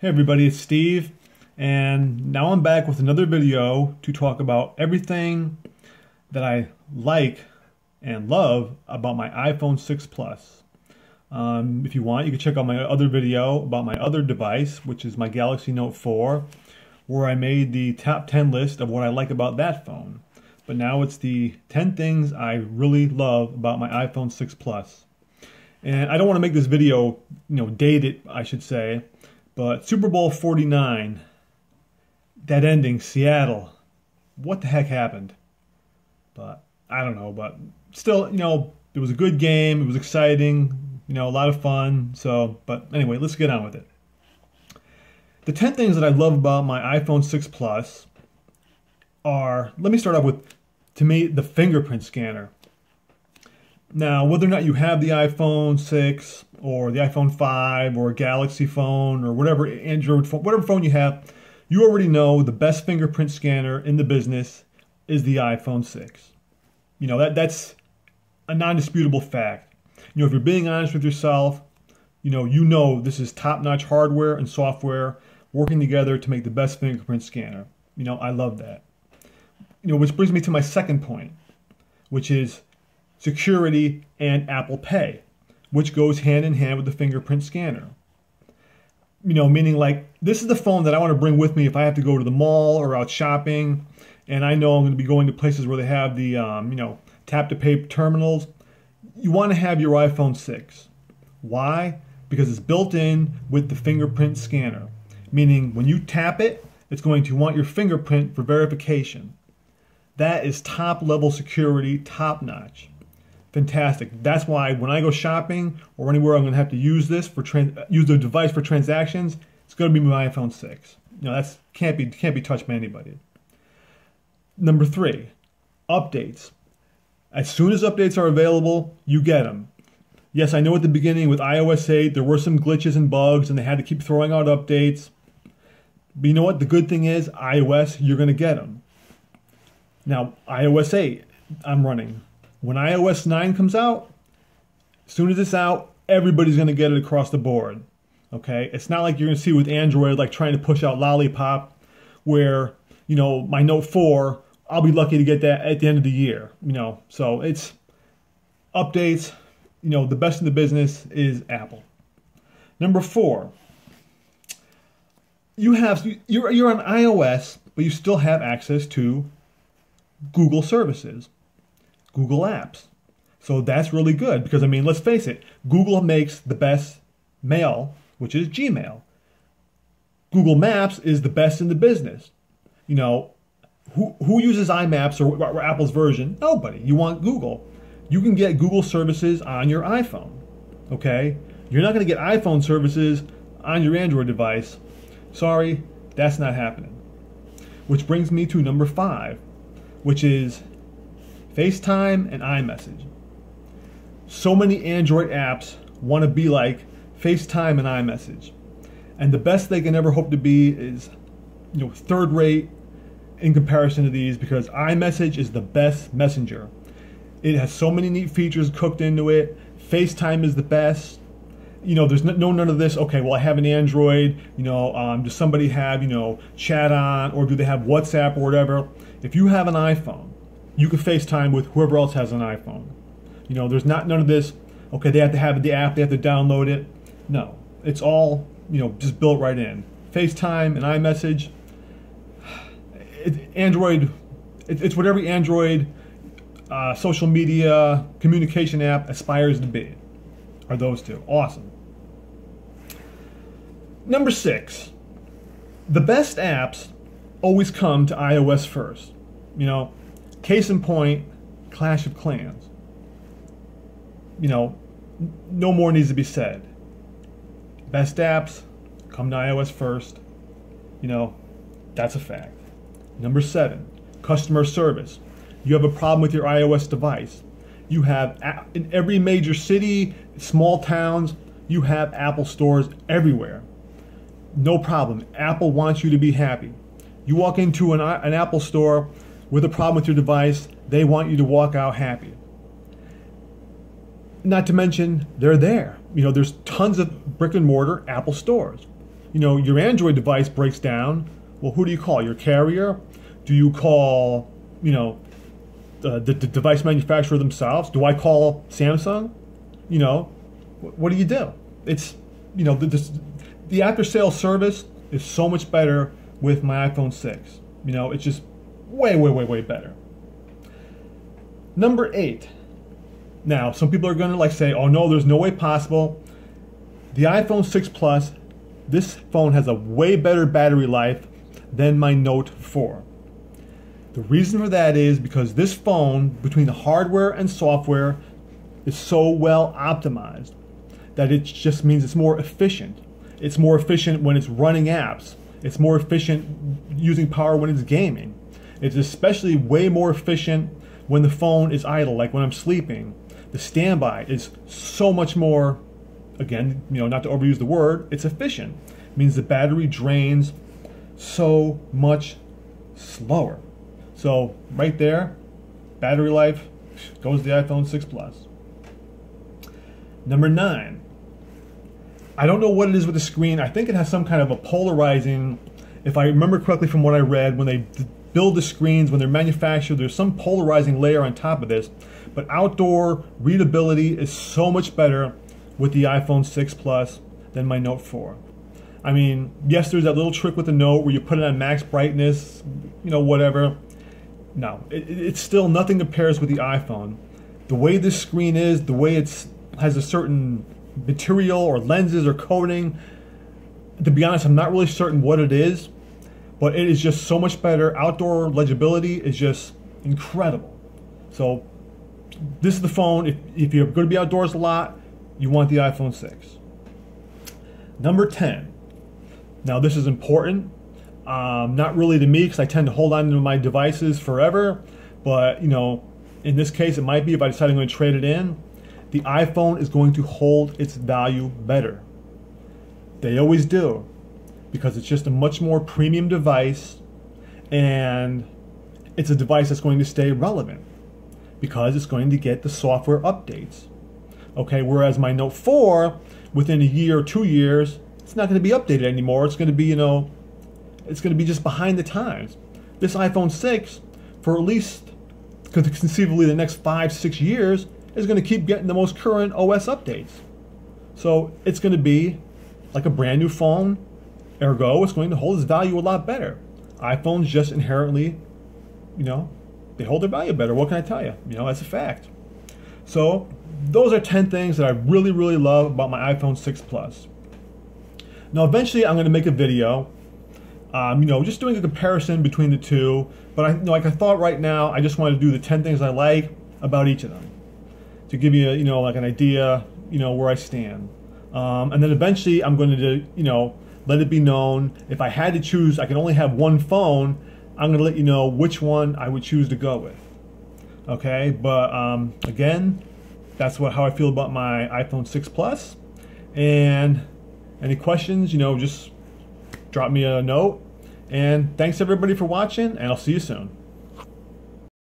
Hey everybody, it's Steve, and now I'm back with another video to talk about everything that I like and love about my iPhone 6 Plus. If you want, you can check out my other video about my other device, which is my Galaxy Note 4, where I made the top 10 list of what I like about that phone. But now it's the 10 things I really love about my iPhone 6 Plus. And I don't want to make this video, dated, I should say, but Super Bowl 49, that ending, Seattle, what the heck happened? But I don't know, but still, it was a good game, it was exciting, a lot of fun. So, but anyway, let's get on with it. The 10 things that I love about my iPhone 6 Plus are, let me start off with, to me, the fingerprint scanner. Now, whether or not you have the iPhone 6 or the iPhone 5 or a Galaxy phone or whatever Android phone, whatever phone you have, you already know the best fingerprint scanner in the business is the iPhone 6. That's a non-disputable fact. If you're being honest with yourself, you know this is top-notch hardware and software working together to make the best fingerprint scanner. I love that. Which brings me to my second point, which is security and Apple Pay, which goes hand in hand with the fingerprint scanner. Meaning like, this is the phone that I want to bring with me if I have to go to the mall or out shopping, and I know I'm going to be going to places where they have the, tap-to-pay terminals. You want to have your iPhone 6. Why? Because it's built in with the fingerprint scanner, meaning when you tap it, it's going to want your fingerprint for verification. That is top-level security, top-notch. Fantastic. That's why when I go shopping or anywhere I'm going to have to use this for use the device for transactions, it's going to be my iPhone 6. That's can't be touched by anybody. Number 3, updates. As soon as updates are available, you get them. Yes, I know at the beginning with iOS 8 there were some glitches and bugs and they had to keep throwing out updates. But you know what? The good thing is iOS, you're going to get them. Now, iOS 8, I'm running. When iOS 9 comes out, as soon as it's out, everybody's going to get it across the board. Okay? It's not like you're going to see with Android, like trying to push out Lollipop, where, my Note 4, I'll be lucky to get that at the end of the year. So it's updates. The best in the business is Apple. Number 4, you're on iOS, but you still have access to Google services, Google Apps. So that's really good because, let's face it, Google makes the best mail, which is Gmail. Google Maps is the best in the business. Who uses iMaps or Apple's version? Nobody. You want Google. You can get Google services on your iPhone. Okay? You're not going to get iPhone services on your Android device. Sorry, that's not happening. Which brings me to number 5, which is FaceTime and iMessage. So many Android apps want to be like FaceTime and iMessage. And the best they can ever hope to be is, third rate in comparison to these, because iMessage is the best messenger. It has so many neat features cooked into it. FaceTime is the best. There's none of this, okay, well, I have an Android, does somebody have, chat on, or do they have WhatsApp or whatever? If you have an iPhone, you can FaceTime with whoever else has an iPhone. There's none of this, okay, they have to have the app, they have to download it. No, it's all, just built right in. FaceTime and iMessage, Android, it's what every Android social media communication app aspires to be, are those two. Awesome. Number 6, the best apps always come to iOS first. Case in point, Clash of Clans. No more needs to be said. Best apps come to iOS first. That's a fact. Number 7, customer service. You have a problem with your iOS device. You have, in every major city, small towns, you have Apple stores everywhere. No problem. Apple wants you to be happy. You walk into an Apple store with a problem with your device, they want you to walk out happy. Not to mention, they're there. There's tons of brick and mortar Apple stores. your Android device breaks down, well, who do you call? Your carrier? Do you call, the device manufacturer themselves? Do I call Samsung? What do you do? It's, the after sales service is so much better with my iPhone 6. It's just way, way, way, way better. Number 8. Now, some people are going to say, oh no, there's no way possible. The iPhone 6 Plus, this phone has a way better battery life than my Note 4. The reason for that is because this phone, between the hardware and software, is so well optimized that it just means it's more efficient. It's more efficient when it's running apps. It's more efficient using power when it's gaming. It's especially way more efficient when the phone is idle, like when I'm sleeping. The standby is so much more, again, not to overuse the word, it's efficient. It means the battery drains so much slower. So right there, battery life goes to the iPhone 6 Plus. Number 9. I don't know what it is with the screen. I think it has some kind of a polarizing, if I remember correctly from what I read, when they build the screens, when they're manufactured, there's some polarizing layer on top of this. But outdoor readability is so much better with the iPhone 6 Plus than my Note 4. I mean, yes, there's that little trick with the Note where you put it on max brightness, whatever. No, it's still nothing compares with the iPhone. The way this screen is, the way it has a certain material or lenses or coating, to be honest, I'm not really certain what it is, but it is just so much better. Outdoor legibility is just incredible. So this is the phone, if you're going to be outdoors a lot, you want the iPhone 6. Number 10. Now this is important. Not really to me because I tend to hold on to my devices forever, but in this case it might be if I decide I'm going to trade it in. The iPhone is going to hold its value better. They always do, because it's just a much more premium device, and it's a device that's going to stay relevant because it's going to get the software updates. Okay, whereas my Note 4, within a year or 2 years, it's not going to be updated anymore. It's going to be, it's going to be just behind the times. This iPhone 6, for at least conceivably the next 5-6 years, is going to keep getting the most current OS updates. So it's going to be like a brand new phone, ergo it's going to hold its value a lot better. iPhones just inherently, they hold their value better. What can I tell you? That's a fact. So those are 10 things that I really, really love about my iPhone 6 Plus. Now eventually I'm going to make a video, just doing a comparison between the two, but like I thought right now, I just want to do the 10 things I like about each of them, to give you, like an idea, where I stand. And then eventually I'm going to, let it be known, if I had to choose, I can only have one phone, I'm going to let you know which one I would choose to go with. Okay, but again, that's how I feel about my iPhone 6 Plus. And any questions, just drop me a note. And thanks everybody for watching, and I'll see you soon.